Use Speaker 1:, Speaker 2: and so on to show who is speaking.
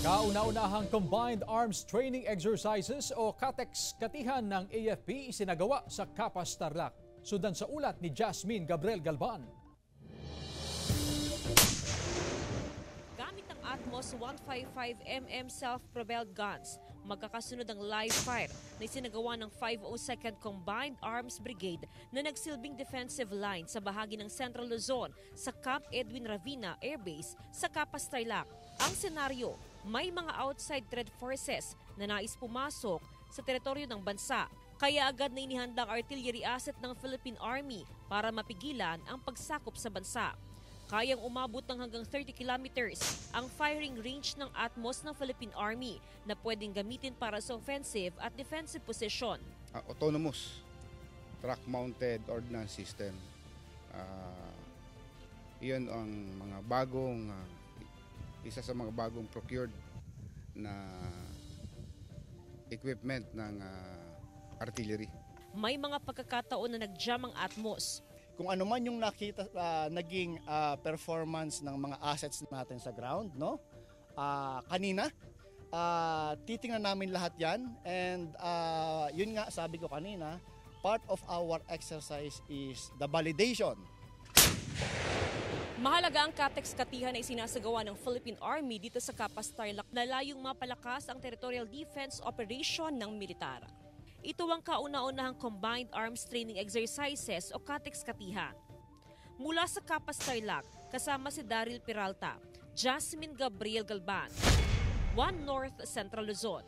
Speaker 1: Kauna-unahang Combined Arms Training Exercises o CATEX-katihan ng AFP isinagawa sa Capas, Tarlac. Sundan sa ulat ni Jasmine Gabriel Galban.
Speaker 2: Gamit ang Atmos 155mm self-propelled guns, magkakasunod ang live fire na isinagawa ng 502nd Combined Arms Brigade na nagsilbing defensive line sa bahagi ng Central Luzon sa Camp Edwin Ravina Air Base sa Capas, Tarlac. Ang senaryo, may mga outside threat forces na nais pumasok sa teritoryo ng bansa. Kaya agad na inihanda ang artillery asset ng Philippine Army para mapigilan ang pagsakop sa bansa. Kayang umabot ng hanggang 30 kilometers ang firing range ng Atmos ng Philippine Army na pwedeng gamitin para sa offensive at defensive position.
Speaker 3: Autonomous truck-mounted ordnance system. Iyon ang mga bagong isa sa mga bagong procured na equipment ng artillery.
Speaker 2: May mga pagkakataon na nag-jam ang Atmos.
Speaker 4: Kung ano man yung nakita naging performance ng mga assets natin sa ground, no? Kanina titingnan namin lahat 'yan, and yun nga sabi ko kanina, part of our exercise is the validation.
Speaker 2: Mahalaga ang CATEX-katihan na isinasagawa ng Philippine Army dito sa Capas, Tarlac na layong mapalakas ang territorial defense operation ng militar. Ito ang kauna-unahang Combined Arms Training Exercises o CATEX-katihan. Mula sa Capas, Tarlac, kasama si Daryl Peralta, Jasmine Gabriel Galban, 1 North Central Luzon.